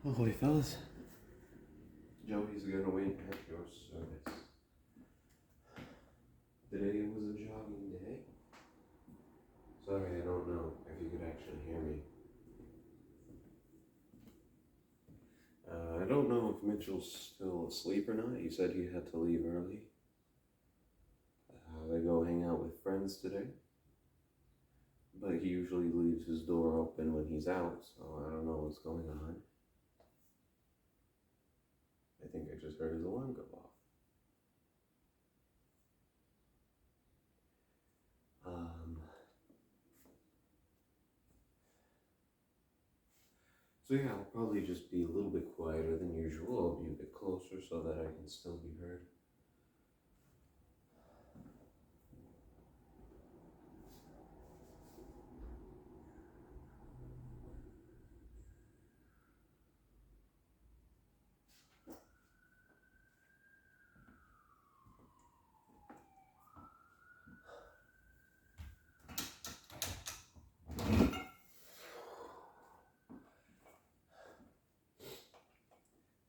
Ahoy, fellas. Joey's gonna wait at your service. Today was a jogging day. Sorry, I don't know if you could actually hear me. I don't know if Mitchell's still asleep or not. He said he had to leave early. They go hang out with friends today. But he usually leaves his door open when he's out, so I don't know what's going on. I think I just heard his alarm go off. So yeah, I'll probably just be a little bit quieter than usual. I'll be a bit closer so that I can still be heard.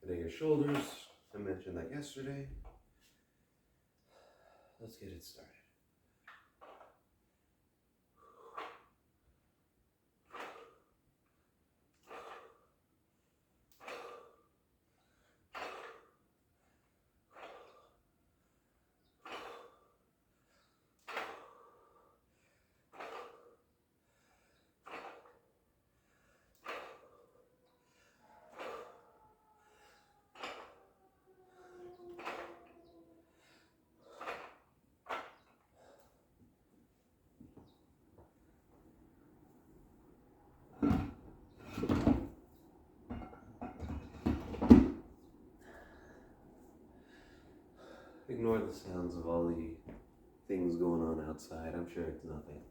Today your shoulders. I mentioned that yesterday. Let's get it started. Ignore the sounds of all the things going on outside. I'm sure it's nothing.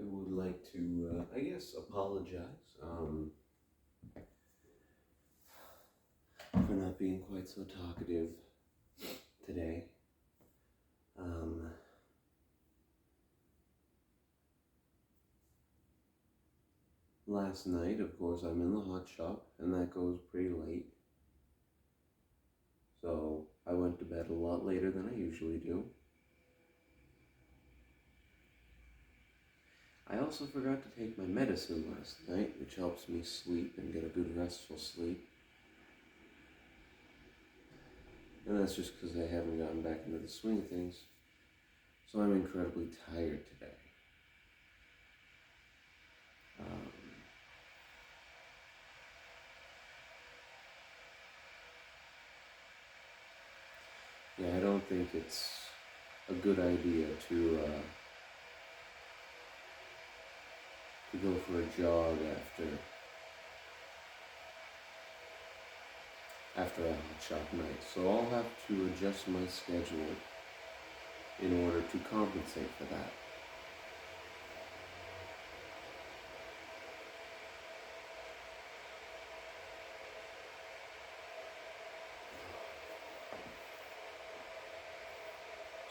I would like to, apologize for not being quite so talkative today. Last night, of course, I'm in the hot shop, and that goes pretty late. So I went to bed a lot later than I usually do. I also forgot to take my medicine last night, which helps me sleep and get a good restful sleep. And that's just because I haven't gotten back into the swing of things. So I'm incredibly tired today. Yeah, I don't think it's a good idea to go for a jog after a hot shop night. So I'll have to adjust my schedule in order to compensate for that.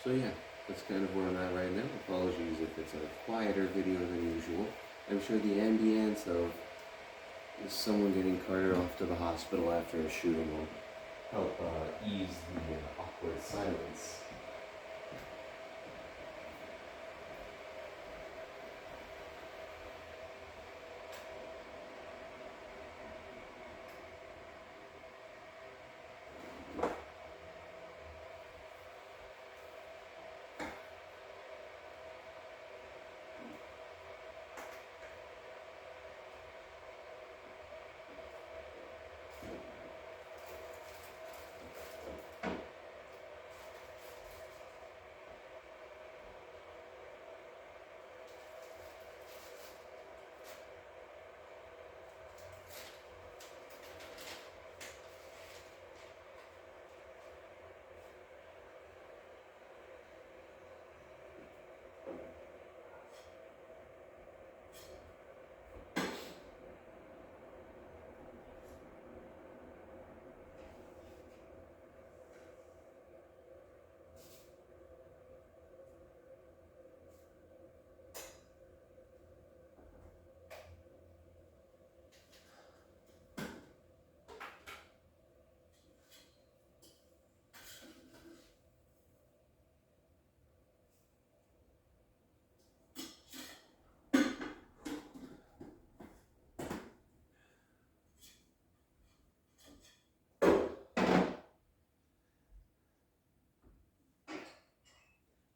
So yeah, that's kind of where I'm at right now. Apologies if it's a quieter video than usual. I'm sure the ambience of someone getting carted off to the hospital after a shooting help ease the awkward silence.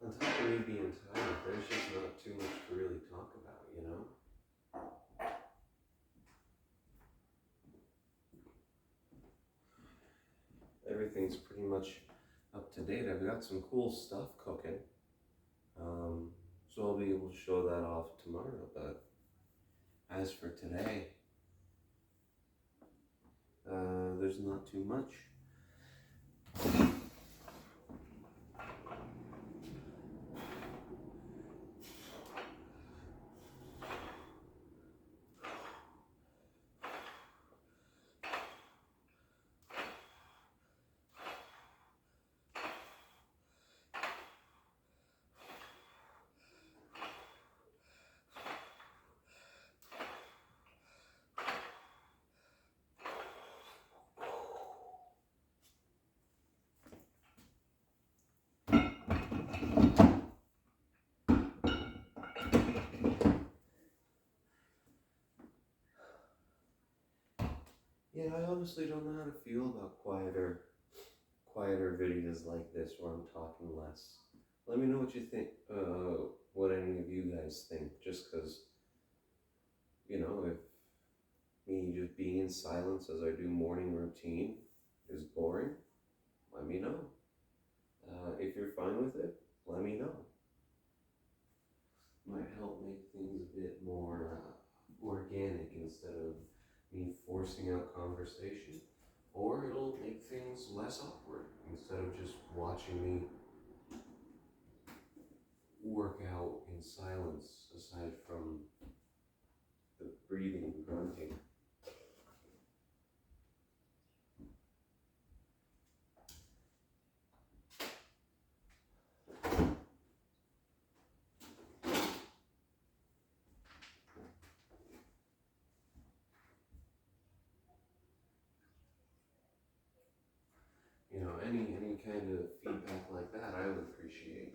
On top of me being tired, there's just not too much to really talk about, you know? Everything's pretty much up to date. I've got some cool stuff cooking. So I'll be able to show that off tomorrow. But as for today, there's not too much. Yeah, I honestly don't know how to feel about quieter videos like this where I'm talking less. Let me know what you think, what any of you guys think, just because, if me just being in silence as I do morning routine is boring, let me know. If you're fine with it, let me know. Might help make things a bit more organic instead of me forcing out conversation. Or it'll make things less awkward instead of just watching me work out in silence aside from the breathing and grunting. Any kind of feedback like that, I would appreciate.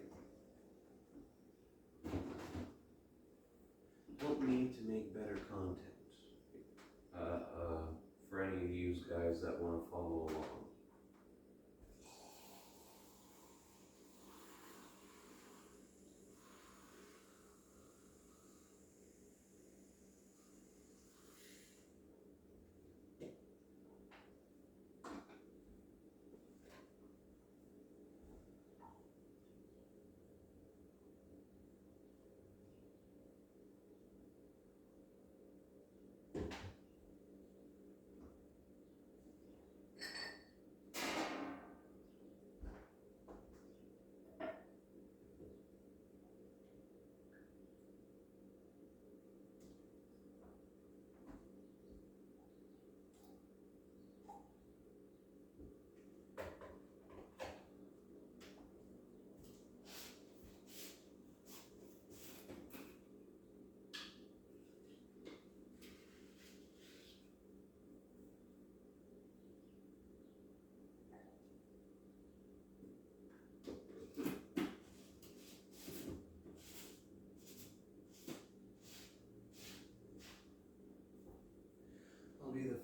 Help me to make better content. For any of you guys that want to follow along.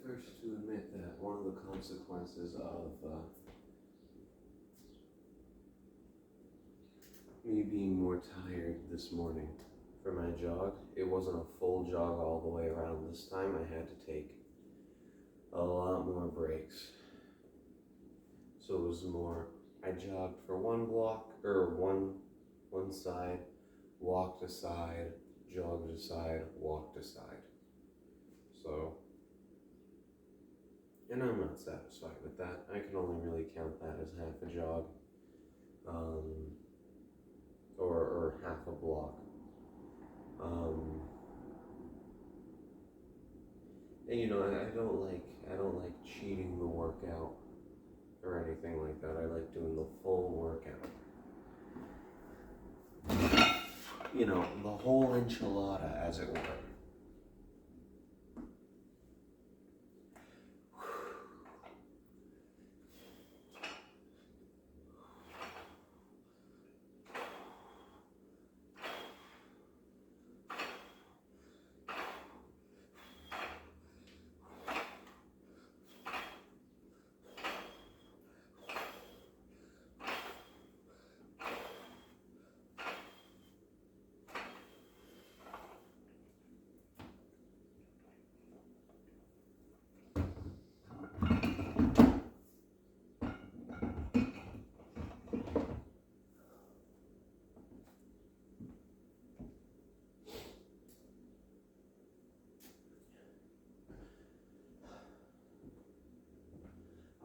first to admit that one of the consequences of me being more tired this morning for my jog, it wasn't a full jog all the way around this time. I had to take a lot more breaks. So it was more, I jogged for one block, or one side, walked aside, jogged aside, walked aside. So, and I'm not satisfied with that. I can only really count that as half a jog, or half a block. And you know, I don't like cheating the workout or anything like that. I like doing the full workout. You know, the whole enchilada, as it were.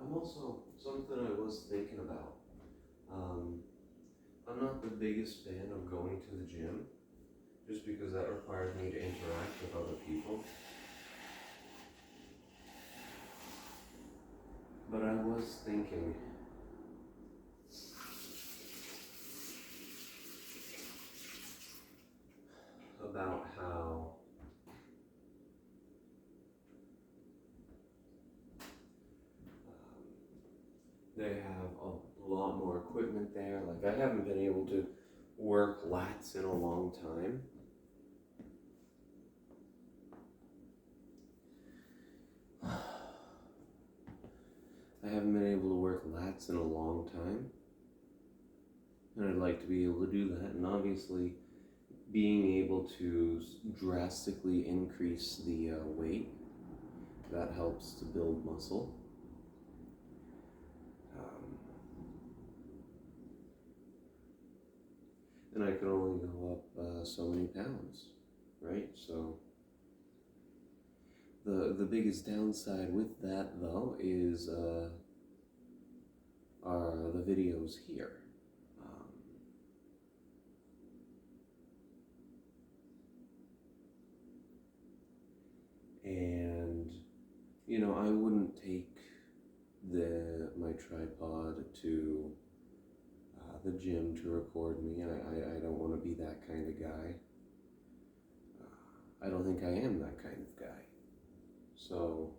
I'm also, something I was thinking about, I'm not the biggest fan of going to the gym, just because that requires me to interact with other people. But I was thinking about how they have a lot more equipment there. Like, I haven't been able to work lats in a long time. I haven't been able to work lats in a long time. And I'd like to be able to do that. And obviously, being able to drastically increase the weight, that helps to build muscle. And I can only go up so many pounds, right? So the biggest downside with that, though, is are the videos here. And you know, I wouldn't take my tripod to the gym to record me. I don't want to be that kind of guy. I don't think I am that kind of guy. So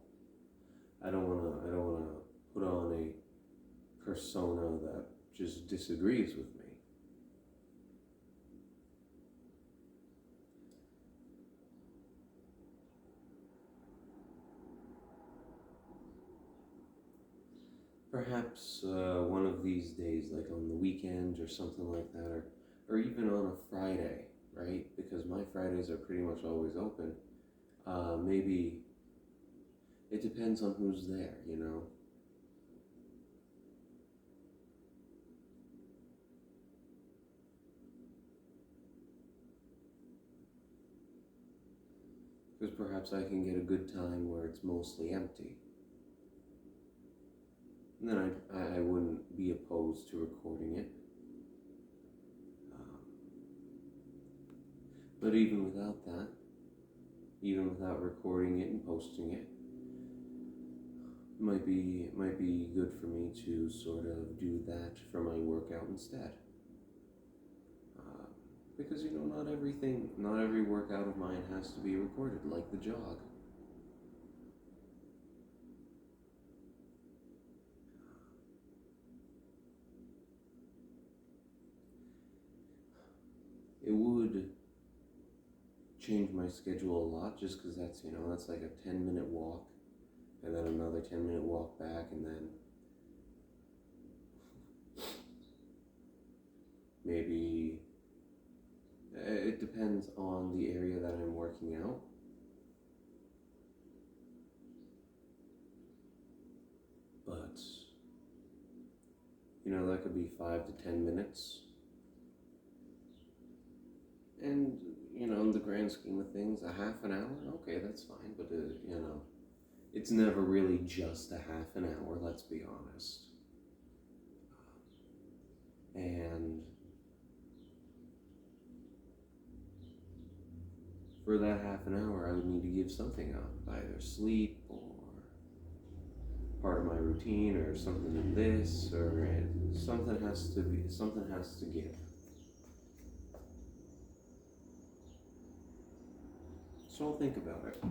I don't wanna put on a persona that just disagrees with me. Perhaps one of these days, like on the weekends or something like that, or even on a Friday, right? Because my Fridays are pretty much always open. Maybe it depends on who's there, you know? Because perhaps I can get a good time where it's mostly empty. And then I wouldn't be opposed to recording it. But even without that, even without recording it and posting it, might be good for me to sort of do that for my workout instead. Because you know, not every workout of mine has to be recorded, like the jog. It would change my schedule a lot, just because that's like a 10-minute walk and then another 10-minute walk back, and then maybe it depends on the area that I'm working out. But that could be 5 to 10 minutes. And in the grand scheme of things, a half an hour, okay, that's fine. But it's never really just a half an hour, let's be honest. And for that half an hour, I would need to give something up, either sleep or part of my routine or something in this, or something has to give. So I'll think about it.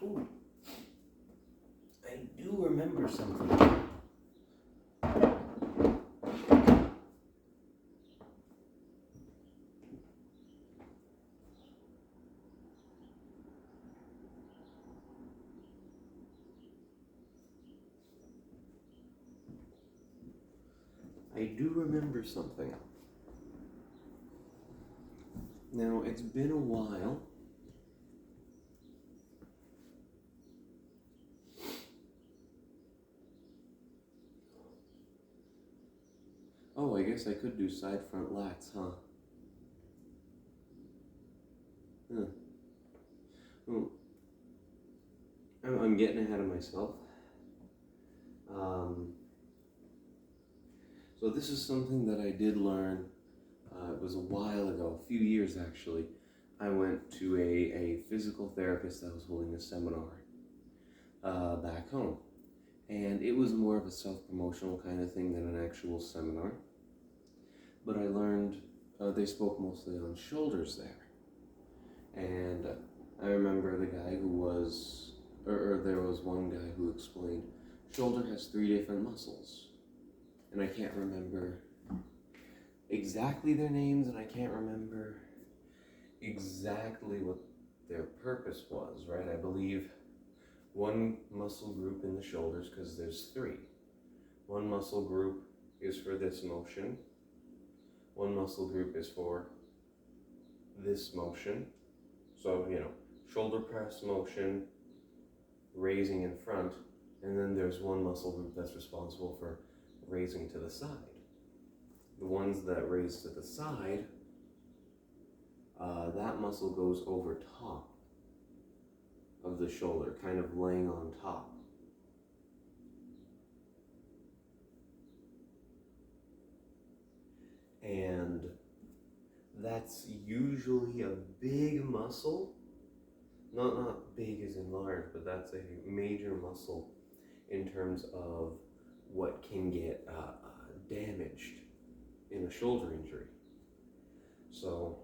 Ooh, I do remember something. I do remember something. Now, it's been a while. Oh, I guess I could do side front lats, huh? Well, I'm getting ahead of myself. So this is something that I did learn. It was a while ago, a few years actually. I went to a physical therapist that was holding a seminar back home. And it was more of a self-promotional kind of thing than an actual seminar. But I learned, they spoke mostly on shoulders there. And I remember the guy who was, or there was one guy who explained, shoulder has 3 different muscles. And I can't remember exactly their names, and I can't remember exactly what their purpose was, right? I believe one muscle group in the shoulders, because there's 3. One muscle group is for this motion. One muscle group is for this motion. So, shoulder press motion, raising in front, and then there's one muscle group that's responsible for raising to the side. The ones that raise to the side, that muscle goes over top of the shoulder, kind of laying on top. And that's usually a big muscle. Not big as in large, but that's a major muscle in terms of what can get damaged in a shoulder injury. So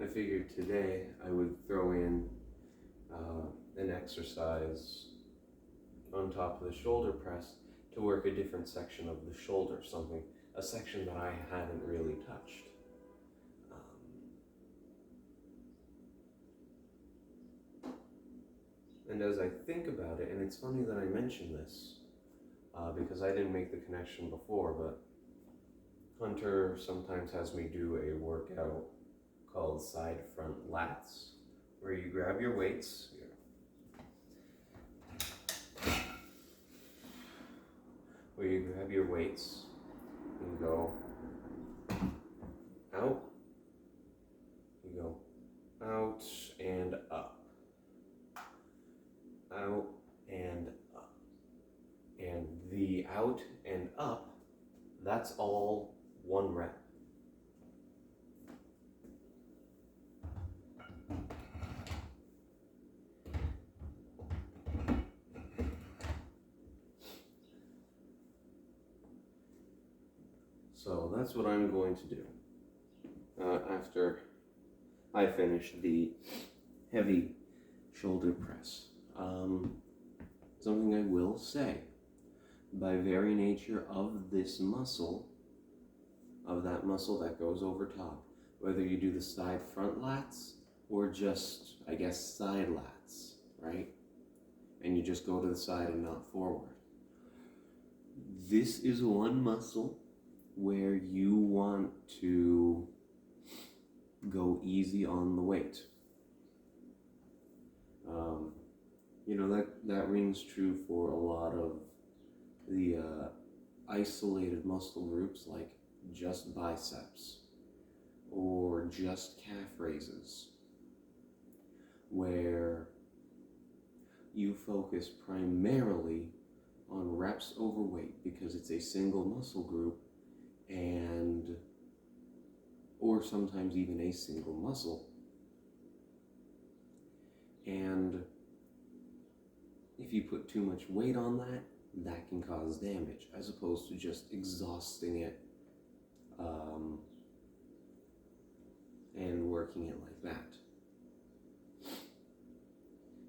I figured today I would throw in an exercise on top of the shoulder press to work a different section of the shoulder, a section that I hadn't really touched. And as I think about it, and it's funny that I mentioned this, because I didn't make the connection before, but Hunter sometimes has me do a workout called side front lats, where you grab your weights, and go out, you go out and up, out and up. And the out and up, that's all 1 rep. So that's what I'm going to do after I finish the heavy shoulder press. Something I will say, by very nature of this muscle, of that muscle that goes over top, whether you do the side front lats or just, I guess, side lats, right? And you just go to the side and not forward. This is one muscle where you want to go easy on the weight. You know, that rings true for a lot of the isolated muscle groups like just biceps or just calf raises, where you focus primarily on reps over weight because it's a single muscle group, and or sometimes even a single muscle. And if you put too much weight on that, that can cause damage, as opposed to just exhausting it and working it like that.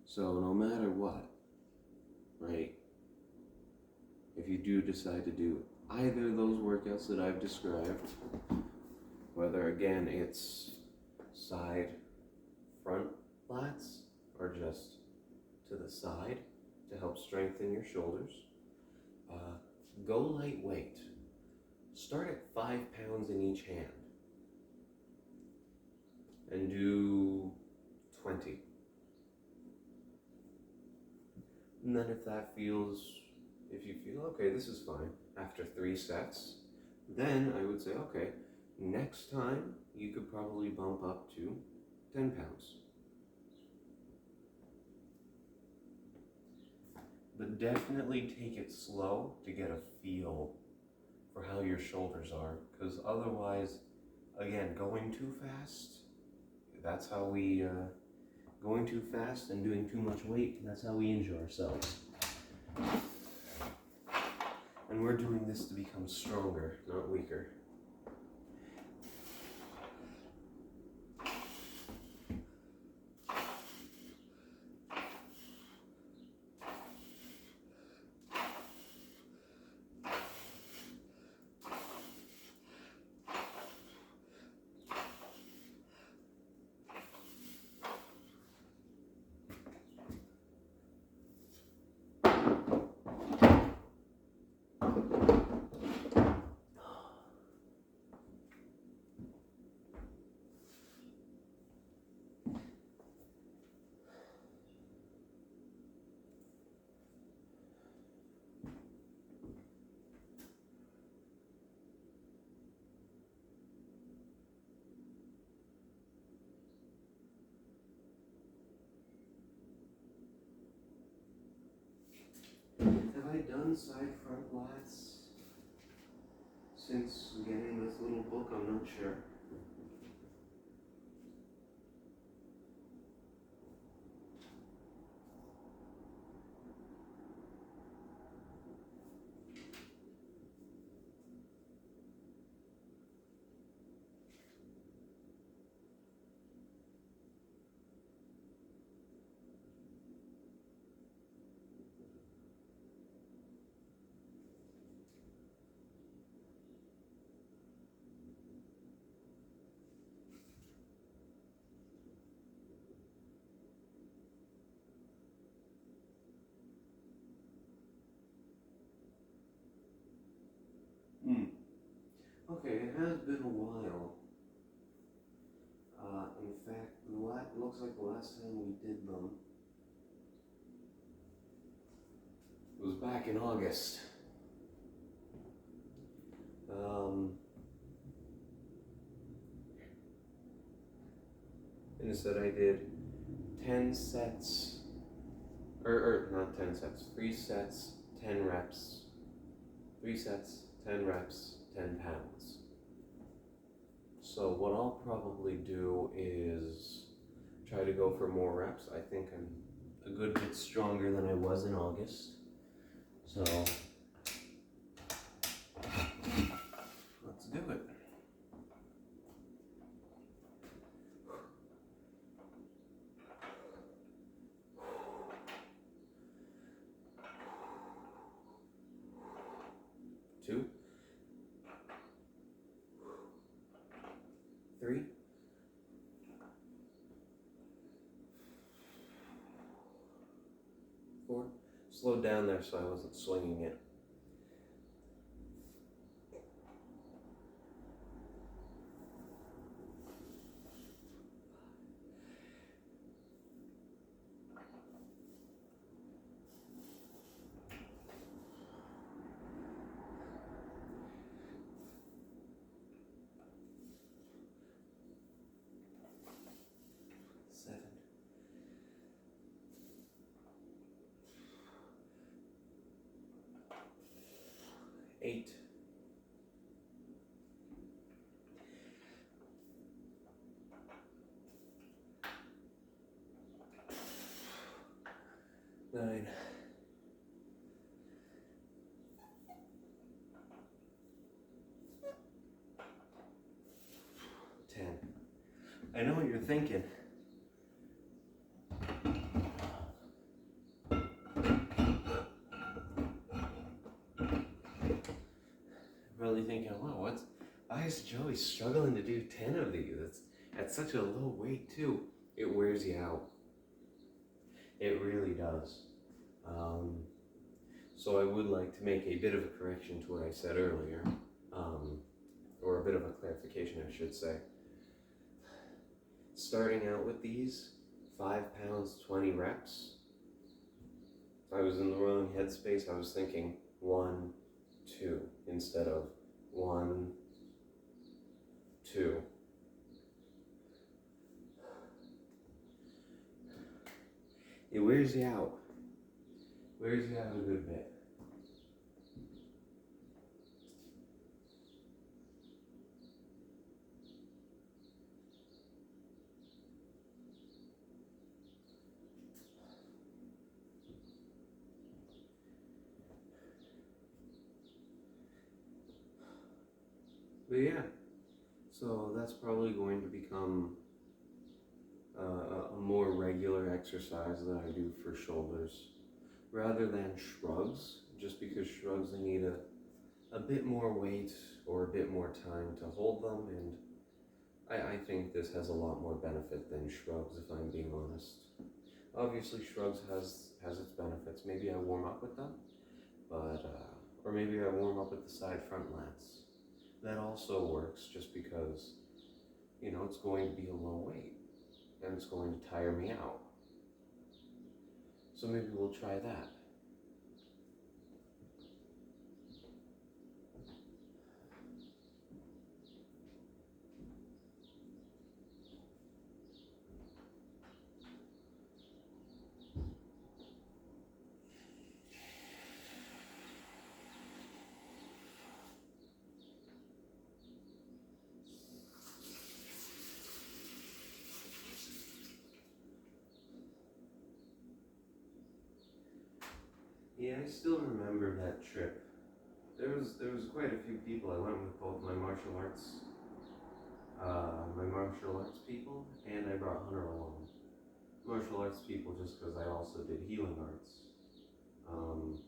So no matter what, right, if you do decide to do either of those workouts that I've described, whether again it's side front lats or just to the side to help strengthen your shoulders, go lightweight. Start at 5 pounds in each hand and do 20. And then if you feel okay, this is fine, after 3 sets, then I would say, okay, next time you could probably bump up to 10 pounds. But definitely take it slow to get a feel for how your shoulders are, because otherwise, again, going too fast, that's how we, going too fast and doing too much weight, that's how we injure ourselves. And we're doing this to become stronger, not weaker. Have I done side front lats since getting this little book? I'm not sure. Okay, it has been a while. In fact, it looks like the last time we did them was back in August. And instead I did 10 sets, or not 10 sets, 3 sets, 10 reps, 3 sets, 10 reps, 10 pounds. So what I'll probably do is try to go for more reps. I think I'm a good bit stronger than I was in August. So let's 2, 3, 4. Slowed down there so I wasn't swinging it. 7, 8, 9, 10. I know what you're thinking. Probably thinking, wow, why is Joey struggling to do 10 of these? It's at such a low weight too. It wears you out. It really does. So I would like to make a bit of a correction to what I said earlier, or a bit of a clarification, I should say. Starting out with these, 5 pounds, 20 reps. I was in the wrong headspace. I was thinking 1, 2 instead of 1, 2. It wears you out. Wears you out a good bit. But yeah, so that's probably going to become a more regular exercise that I do for shoulders, rather than shrugs, just because shrugs they need a bit more weight or a bit more time to hold them, and I think this has a lot more benefit than shrugs, if I'm being honest. Obviously shrugs has its benefits. Maybe I warm up with them, but or maybe I warm up with the side front lats. That also works, just because, you know, it's going to be a low weight and it's going to tire me out. So maybe we'll try that. Yeah, I still remember that trip. There was quite a few people. I went with both my martial arts people, and I brought Hunter along. Martial arts people just because I also did healing arts. And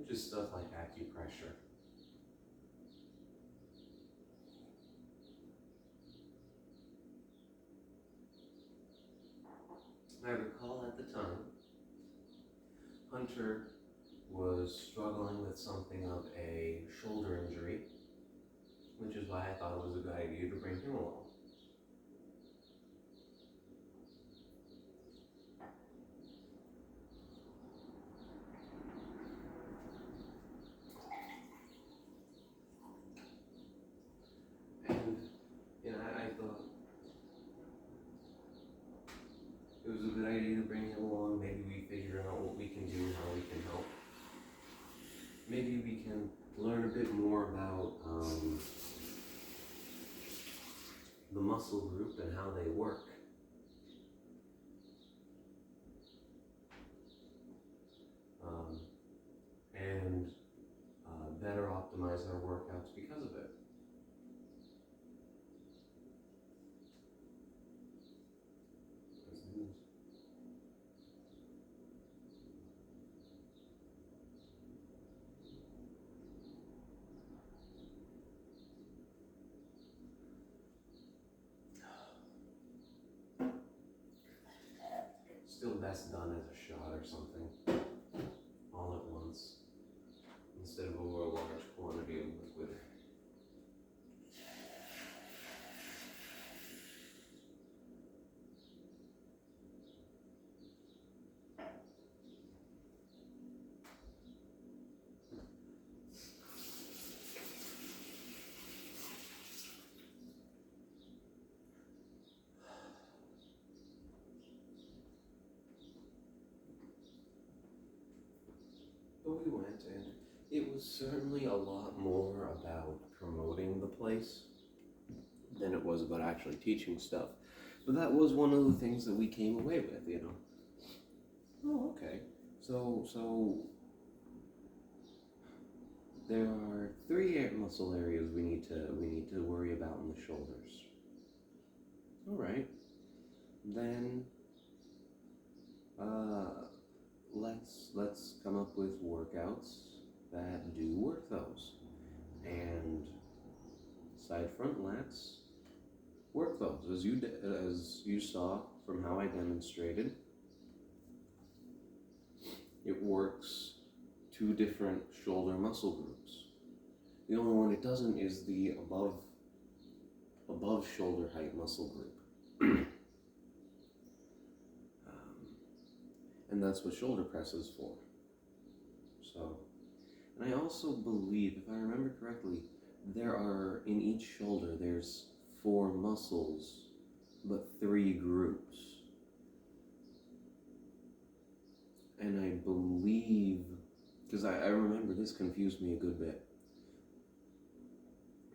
just stuff like acupressure. I recall at the time, Hunter was struggling with something of a shoulder injury, which is why I thought it was a good idea to bring him along. And, you know, I thought it was a good idea to bring him along. Maybe we figure out what we can do, how we can help. Maybe we can learn a bit more about the muscle group and how they work. And better optimize our workouts because of it. still best done as a shot or something, all at once, instead of over a large quantity of liquid. But we went, and it was certainly a lot more about promoting the place than it was about actually teaching stuff. But that was one of the things that we came away with, you know. Oh, okay. So there are three muscle areas we need to worry about in the shoulders. All right. Then let's come up with workouts that do work those. And side front lats, work those as you saw from how I demonstrated. It works two different shoulder muscle groups. The only one it doesn't is the above shoulder height muscle group. And that's what shoulder press is for. So, and I also believe, if I remember correctly, there are, in each shoulder, there's 4 muscles, but 3 groups. And I believe, because I remember this confused me a good bit,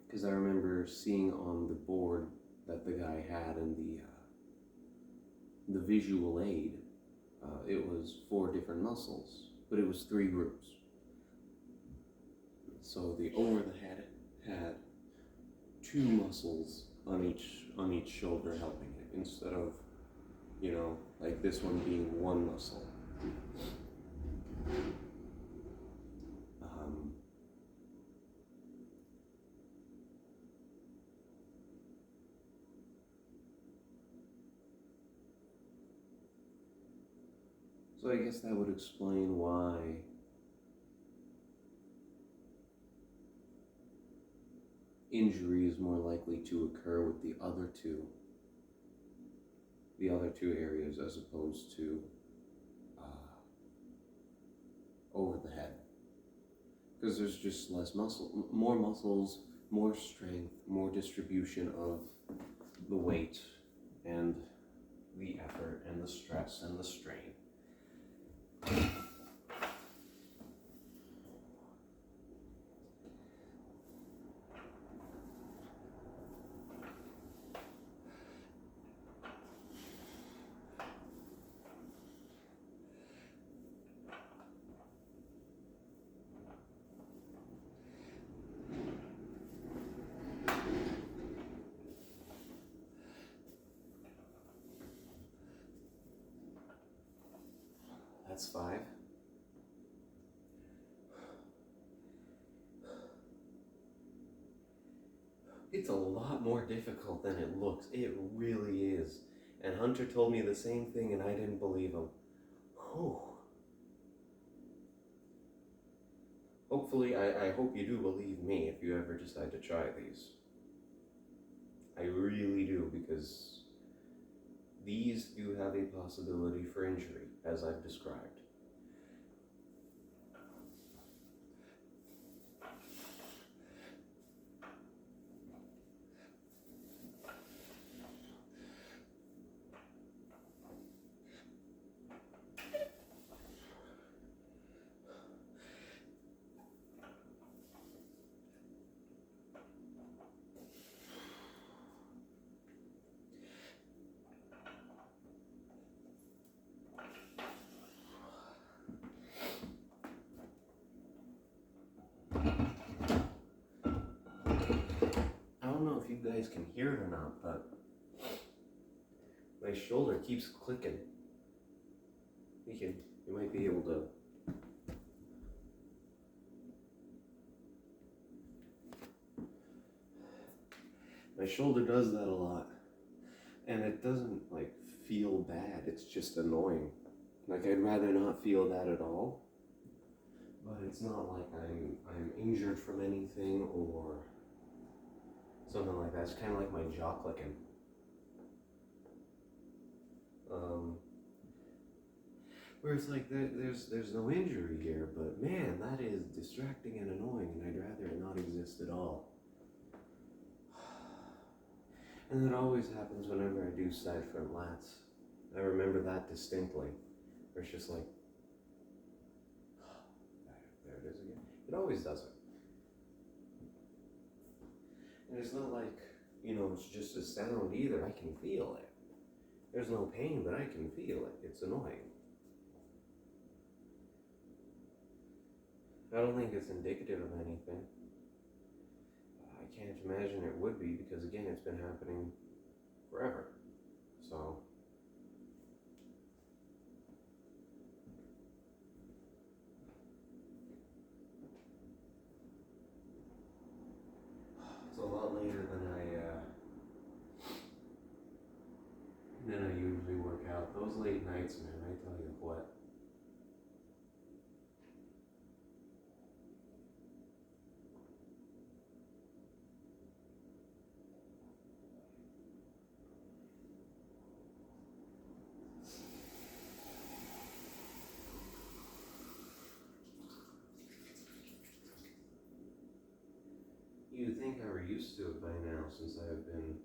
because I remember seeing on the board that the guy had in the visual aid, it was 4 different muscles, but it was 3 groups. So the over the head had 2 muscles on each shoulder helping it, instead of, you know, like this one being 1 muscle. So I guess that would explain why injury is more likely to occur with the other two areas as opposed to over the head. Because there's just less muscle, more muscles, more strength, more distribution of the weight and the effort and the stress and the strain. That's 5. It's a lot more difficult than it looks. It really is. And Hunter told me the same thing and I didn't believe him. Whew. Hopefully, I hope you do believe me if you ever decide to try these. I really do, because these do have a possibility for injury, as I've described. I don't know if you guys can hear it or not, but my shoulder keeps clicking. You might be able to. My shoulder does that a lot, and it doesn't like feel bad. It's just annoying. Like, I'd rather not feel that at all. But it's not like I'm injured from anything or something like that. It's kind of like my jaw clicking. Where it's like there's no injury here, but man, that is distracting and annoying, and I'd rather it not exist at all. And that always happens whenever I do side front lats. I remember that distinctly. Where it's just like, there it is again. It always does it. And it's not like, it's just a sound either. I can feel it. There's no pain, but I can feel it. It's annoying. I don't think it's indicative of anything. I can't imagine it would be because, again, it's been happening forever. So, it's a lot later than I usually work out. Those late nights, man, I tell you what. You'd think I were used to it by now since I've been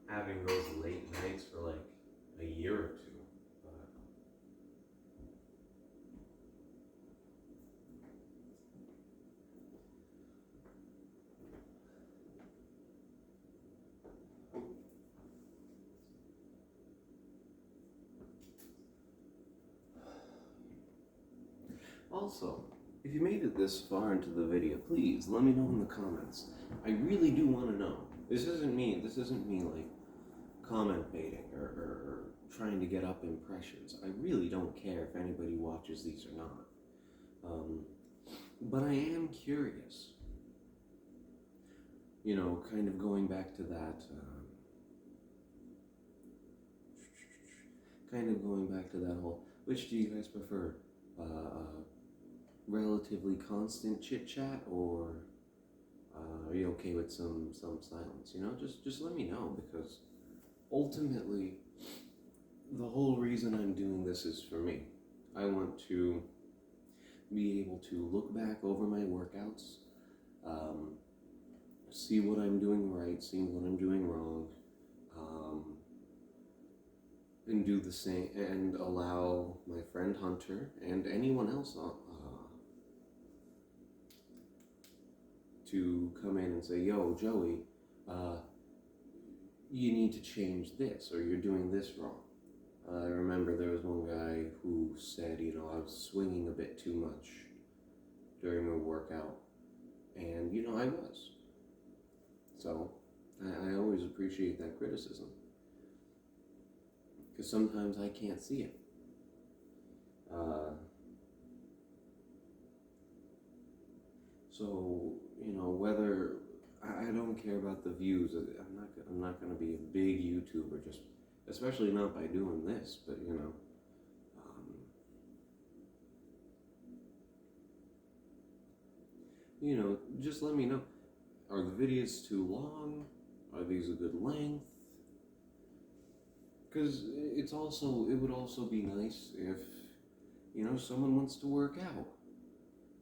having those late nights for like a year or two. Also, if you made it this far into the video, please let me know in the comments. I really do want to know. This isn't me like comment baiting or trying to get up impressions. I really don't care if anybody watches these or not. But I am curious. Kind of going back to that, whole, which do you guys prefer? Relatively constant chit chat, or are you okay with some silence? Just let me know, because ultimately the whole reason I'm doing this is for me. I want to be able to look back over my workouts, see what I'm doing right, see what I'm doing wrong, and do the same, and allow my friend Hunter and anyone else to come in and say, yo, Joey, you need to change this, or you're doing this wrong. I remember there was one guy who said, I was swinging a bit too much during my workout, and I was. So I always appreciate that criticism, because sometimes I can't see it. So whether I don't care about the views. I'm not going to be a big YouTuber, just especially not by doing this. But just let me know. Are the videos too long? Are these a good length? Because it would also be nice if someone wants to work out,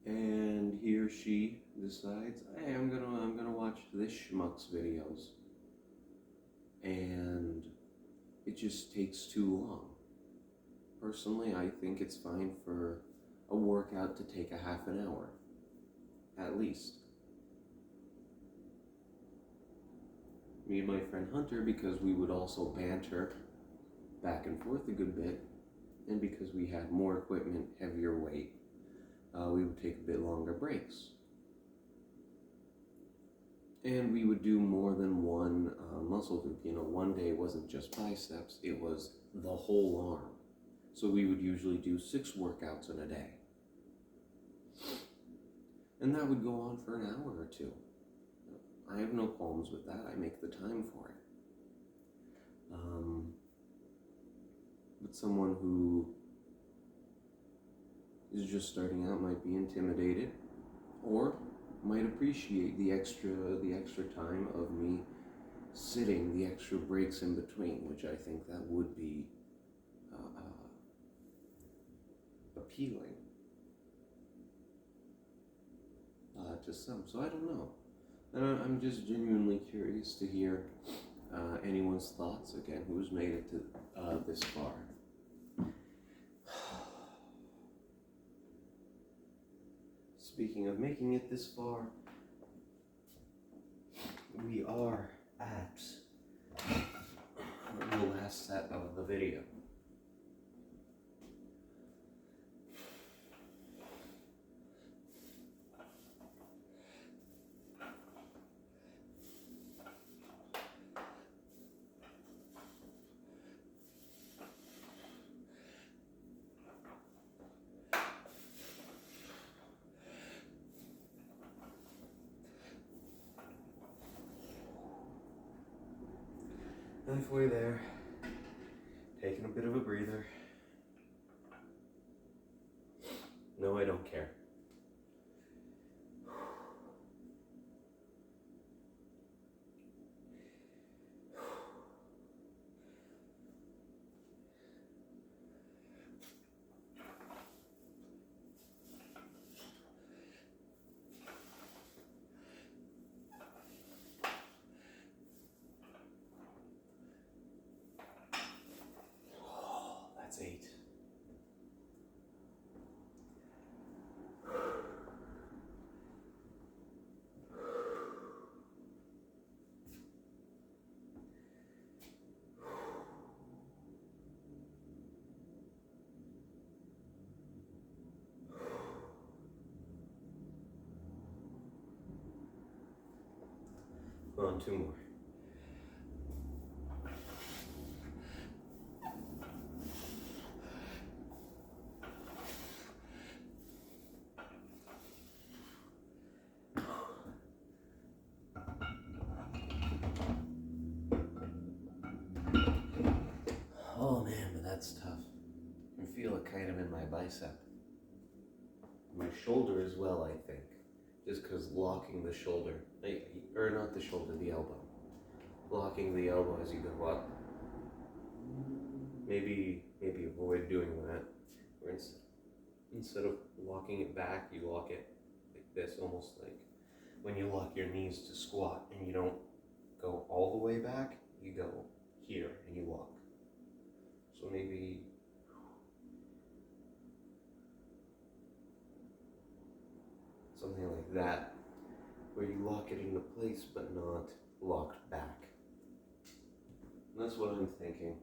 and he or she decides, hey, I'm gonna watch this schmuck's videos, and it just takes too long. Personally, I think it's fine for a workout to take a half an hour, at least. Me and my friend Hunter, because we would also banter back and forth a good bit, and because we had more equipment, heavier weight, we would take a bit longer breaks. And we would do more than one muscle group. One day it wasn't just biceps, it was the whole arm. So we would usually do 6 workouts in a day. And that would go on for an hour or 2. I have no qualms with that. I make the time for it. But someone who is just starting out might be intimidated, or might appreciate the extra time of me sitting, the extra breaks in between, which I think that would be appealing to some. So I don't know. I'm just genuinely curious to hear anyone's thoughts again, who's made it to this far. Speaking of making it this far, we are at the last set of the video. Halfway there, taking a bit of a breather. No, I don't care. That's 8. On 2 more. Oh man, but that's tough. I feel it kind of in my bicep. My shoulder as well, I think. Just because locking the shoulder, or not the shoulder, the elbow. Locking the elbow as you go up. Maybe avoid doing that. Or instead of locking it back, you lock it like this, almost like when you lock your knees to squat and you don't go all the way back, you go here and you lock. So maybe something like that, where you lock it into place but not locked back. And that's what I'm thinking.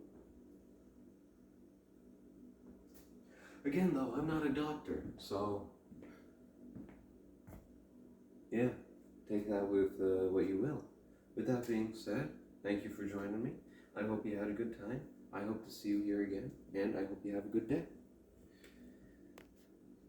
Again though, I'm not a doctor, so yeah, take that with what you will. With that being said, thank you for joining me. I hope you had a good time. I hope to see you here again, and I hope you have a good day.